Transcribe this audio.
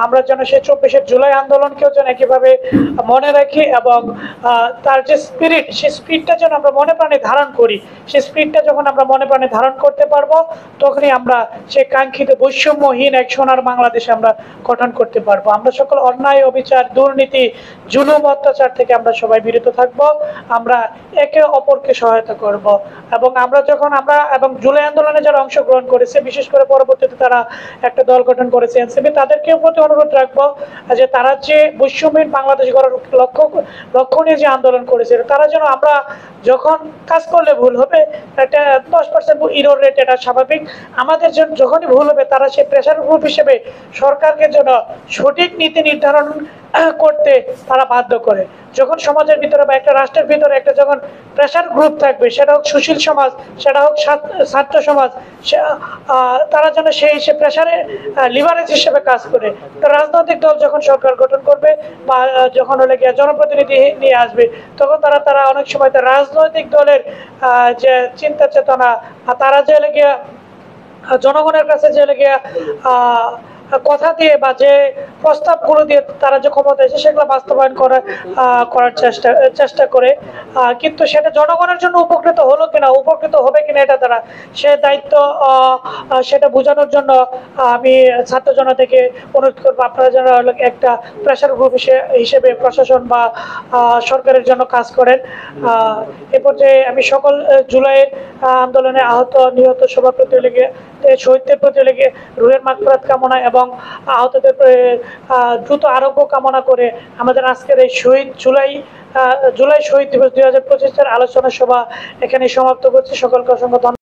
আমরা যেন সেই 24শে জুলাই আন্দোলনকেও যেন একইভাবে মনে রাখি এবং তার যে স্পিরিট, সেই স্পিরিটটা যেন আমরা মনে প্রাণে ধারণ করি। সেই স্পিরিটটা যখন আমরা মনে প্রাণে ধারণ করতে পারবো, তখনই আমরা সেই কাঙ্ক্ষিত বৈষম্যহীন এক সোনার বাংলাদেশে আমরা গঠন করতে পারবো। আমরা সকল অন্যায়, অবিচার, দুর্নীতি, জুলুম, অত্যাচার থেকে আমরা সবাই বিরত থাকবো। আমরা একে অপরকে সহায়তা করব এবং আমরা এবং জুলাই আন্দোলনে যারা অংশগ্রহণ করেছে, বিশেষ করে পরবর্তীতে তারা একটা দল গঠন করেছে এনসিপি, তাদেরকে প্রতি অনুরোধ রাখবো যে তারা যে বৈষম্যহীন বাংলাদেশ গড়ার লক্ষ্য নিয়ে যে আন্দোলন করেছে, তারা যেন আমরা যখন কাজ করলে ভুল হবে, একটা 10% ইরর রেট, এটা স্বাভাবিক। আমাদের যখনই ভুল হবে, তারা সেই প্রেশার গ্রুপ হিসেবে সরকারকে যেন সঠিক নীতি নির্ধারণ করতে তারা বাধ্য করে। যখন সমাজের ভিতরে বা একটা রাষ্ট্রের ভিতরে একটা যখন প্রেশার গ্রুপ থাকবে, সেটা হোক সুশীল সমাজ, সেটা হোক ছাত্র সমাজ, তারা যেন সেই প্রেশারে লিভারেজ হিসেবে কাজ করে। রাজনৈতিক দল যখন সরকার গঠন করবে বা যখন হলে গিয়ে জনপ্রতিনিধি নিয়ে আসবে, তখন তারা অনেক সময় রাজনৈতিক দলের যে চিন্তা চেতনা, তারা যে গিয়ে জনগণের কাছে যে গিয়ে কথা দিয়ে বা যে প্রস্তাবগুলো দিয়ে তারা যে ক্ষমতা এসে সেগুলো বাস্তবায়ন করার চেষ্টা করে, কিন্তু সেটা জনগণের জন্য উপকৃত হলো কিনা, উপকৃত হবে কিনা, এটা তারা সে দায়িত্ব সেটা বোঝানোর জন্য আমি ছাত্র জনতা থেকে অনুরোধ করবো, আপনারা যেন একটা প্রেশার গ্রুপ হিসেবে প্রশাসন বা সরকারের জন্য কাজ করেন। এ পর্যায়ে আমি সকল জুলাই আন্দোলনে আহত, নিহত সবার প্রতি লেগে, শহীদদের প্রতি লেগে রুহের মাগফিরাত কামনা এবং আহতদের দ্রুত আরোগ্য কামনা করে আমাদের আজকের এই জুলাই শহীদ দিবস 2025 আলোচনা সভা এখানে সমাপ্ত করছি। সকলকে অসংখ্য ধন্যবাদ।